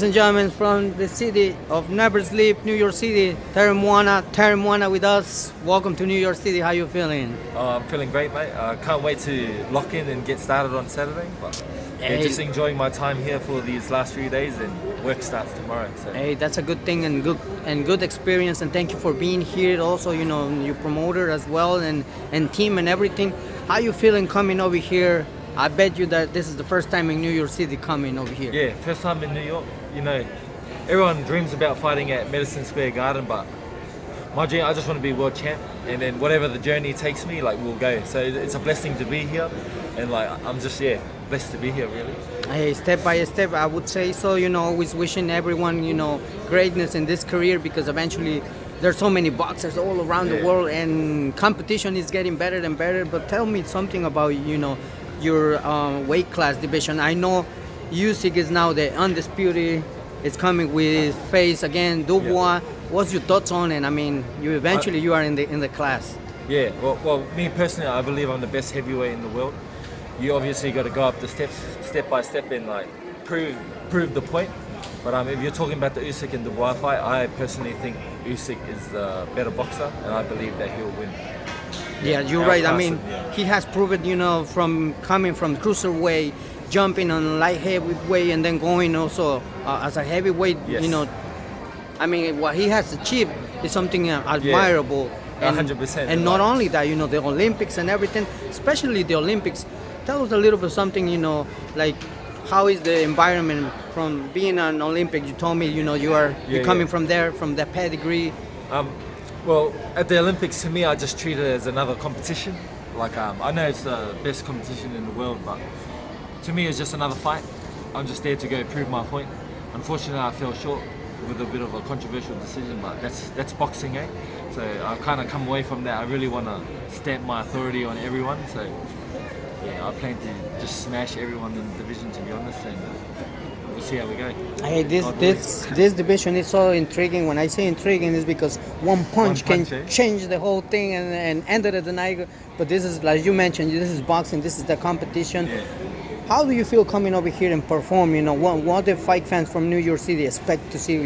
Ladies and gentlemen, from the city of Never Sleep, New York City, Teremoana with us. Welcome to New York City. How you feeling? I'm feeling great, mate. I can't wait to lock in and get started on Saturday. But Hey. just enjoying my time here for these last few days, and work starts tomorrow. So. Hey, that's a good thing and good experience. And thank you for being here. Also, your promoter as well and team and everything. How you feeling coming over here? I bet you that this is the first time in New York City coming over here. Yeah, first time in New York. Everyone dreams about fighting at Madison Square Garden, but my dream, I just want to be world champ, and then whatever the journey takes me, we'll go. So it's a blessing to be here, and I'm just blessed to be here, really. Hey, step by step, I would say so. Always wishing everyone greatness in this career, because eventually there's so many boxers all around the world, and competition is getting better and better. But tell me something about your weight class division. I know Usyk is now the undisputed. It's coming with face again Dubois. What's your thoughts on it? I mean, you are in the class. Yeah, well, me personally, I believe I'm the best heavyweight in the world. You obviously got to go up the steps, step by step, and prove the point. But if you're talking about the Usyk and Dubois fight, I personally think Usyk is the better boxer, and I believe that he'll win. Yeah, you're right. I mean, he has proven, from coming from cruiserweight, jumping on light heavyweight, and then going also as a heavyweight. Yes. I mean, what he has achieved is something admirable. Yeah, 100%. And not only that, the Olympics and everything, especially the Olympics. Tell us a little bit something, how is the environment from being an Olympic? You told me, you're coming from there, from that pedigree. Well, at the Olympics, to me, I just treat it as another competition. I know it's the best competition in the world, but to me, it's just another fight. I'm just there to go prove my point. Unfortunately, I fell short with a bit of a controversial decision, but that's boxing, eh? So I kind of come away from that. I really want to stamp my authority on everyone. So yeah, I plan to just smash everyone in the division, to be honest, and we'll see how we go. Hey, this division is so intriguing. When I say intriguing, is because one punch can change the whole thing and end it at the night. But this is, like you mentioned, this is boxing. This is the competition. Yeah. How do you feel coming over here and perform? What the fight fans from New York City expect to see?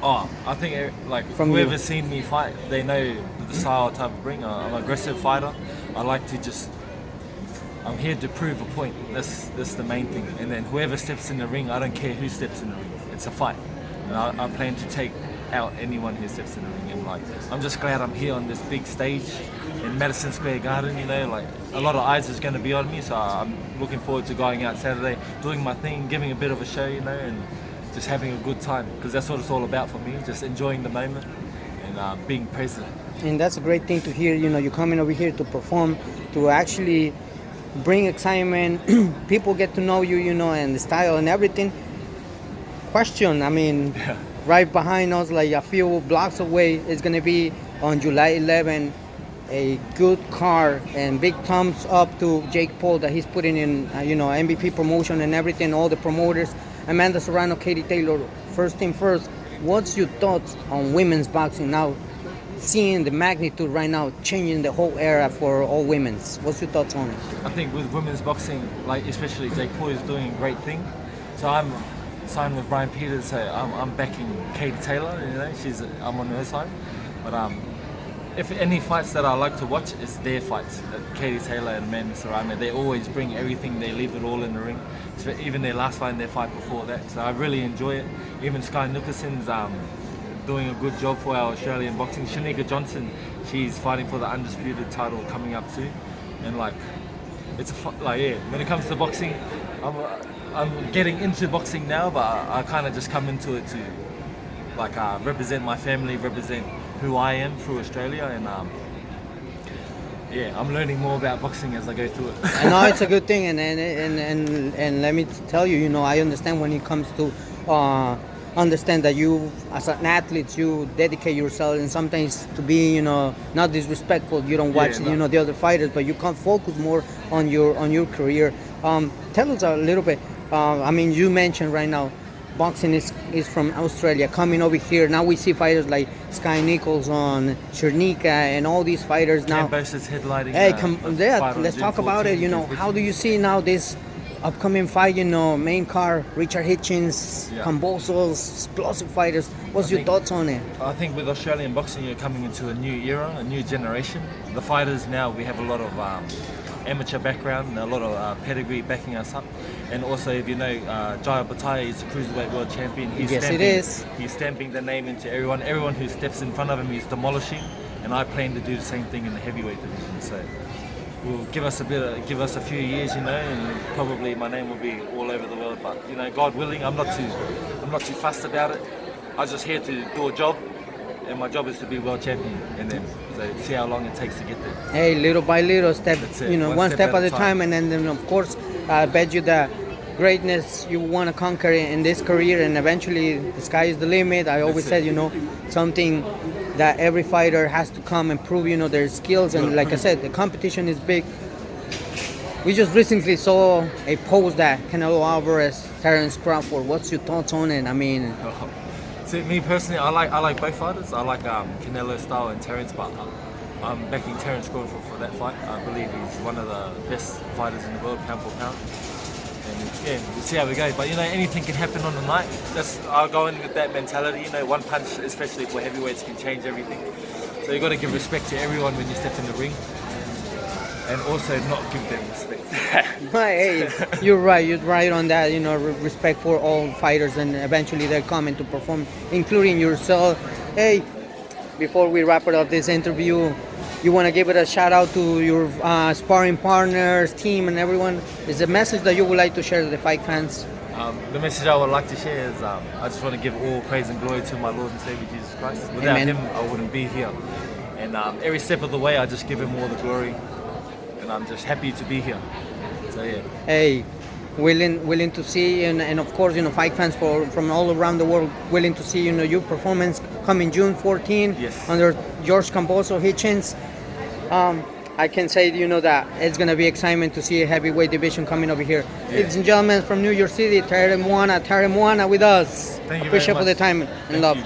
Oh, I think from whoever's seen me fight, they know the style type of bring. I'm an aggressive fighter. I'm here to prove a point. That's the main thing. And then whoever steps in the ring, I don't care who steps in the ring. It's a fight. And I plan to take out anyone who steps in the ring. And I'm just glad I'm here on this big stage in Madison Square Garden. A lot of eyes is going to be on me. So I'm looking forward to going out Saturday, doing my thing, giving a bit of a show, and just having a good time. Because that's what it's all about for me. Just enjoying the moment and being present. And that's a great thing to hear. You're coming over here to perform, to actually bring excitement. People get to know you, and the style and everything. Question, right behind us, a few blocks away, is going to be on July 11, a good card, and big thumbs up to Jake Paul that he's putting in, MVP promotion and everything, all the promoters. Amanda Serrano, Katie Taylor. First thing first, what's your thoughts on women's boxing now? Seeing the magnitude right now, changing the whole era for all women's. What's your thoughts on it? I think with women's boxing, especially Jake Paul is doing a great thing. So I'm signed with Brian Peters, so I'm backing Katie Taylor. I'm on her side. But if any fights that I like to watch, it's their fights. Katie Taylor and Amanda Serrano, they always bring everything. They leave it all in the ring. So even their last fight and their fight before that. So I really enjoy it. Even Sky Nicholson's doing a good job for our Australian boxing. Cherneka Johnson, she's fighting for the undisputed title coming up soon, and it's when it comes to boxing, I'm getting into boxing now, but I kind of just come into it to represent my family, represent who I am through Australia, and I'm learning more about boxing as I go through it. I know it's a good thing, and let me tell you, I understand when it comes to understand that you, as an athlete, you dedicate yourself, and sometimes to be, not disrespectful. You don't watch, the other fighters, but you can focus more on your career. Tell us a little bit. You mentioned right now, boxing is from Australia, coming over here. Now we see fighters like Sky Nicholson, Cherneka, and all these fighters now. Kambosos headlining. Hey, let's talk about it. How do you see now this upcoming fight, you know, main card, Richard Hitchins, Yeah. Kambosos, explosive fighters. What's your thoughts on it? I think with Australian boxing, you're coming into a new era, a new generation. The fighters now, we have a lot of amateur background and a lot of pedigree backing us up. And also, if you know, Jaya Bhatia is the cruiserweight world champion. Yes, it is. He's stamping the name into everyone. Everyone who steps in front of him, he's demolishing. And I plan to do the same thing in the heavyweight division. So will give us a few years, you know, and probably my name will be all over the world. But you know, God willing, I'm not too fussed about it. I'm just here to do a job, and my job is to be world champion, and then so see how long it takes to get there. Hey, little by little, step, That's it. you know, one step at a time, and then of course, I bet you the greatness you want to conquer in this career, and eventually the sky is the limit. I always said, you know, something that every fighter has to come and prove, you know, their skills. And like I said, the competition is big. We just recently saw a post that Canelo Alvarez, Terence, Crawford. What's your thoughts on it? I mean, See, me personally, I like both fighters. I like Canelo style and Terence, but I'm backing Terence Crawford for that fight. I believe he's one of the best fighters in the world, pound for pound. And yeah, we'll see how we go. But you know, anything can happen on the night. I'll go in with that mentality. You know, one punch, especially for heavyweights, can change everything. So you got to give respect to everyone when you step in the ring, and also not give them respect. hey, you're right on that. You know, respect for all fighters, and eventually they're coming to perform, including yourself. Hey, before we wrap it up this interview, you want to give it a shout out to your sparring partners, team, and everyone? Is a message that you would like to share to the fight fans? The message I would like to share is I just want to give all praise and glory to my Lord and Savior Jesus Christ. Without Amen. Him, I wouldn't be here. And every step of the way, I just give Him all the glory. And I'm just happy to be here. So yeah. Hey, willing to see, and of course, you know, fight fans from all around the world willing to see, you know, your performance coming June 14 Yes. under G.Kambosos Hitchins. I can say, you know, that it's gonna be excitement to see a heavyweight division coming over here. Yeah. Ladies and gentlemen, from New York City, Teremoana with us. Thank you very Appreciate for much. the time and Thank love. you.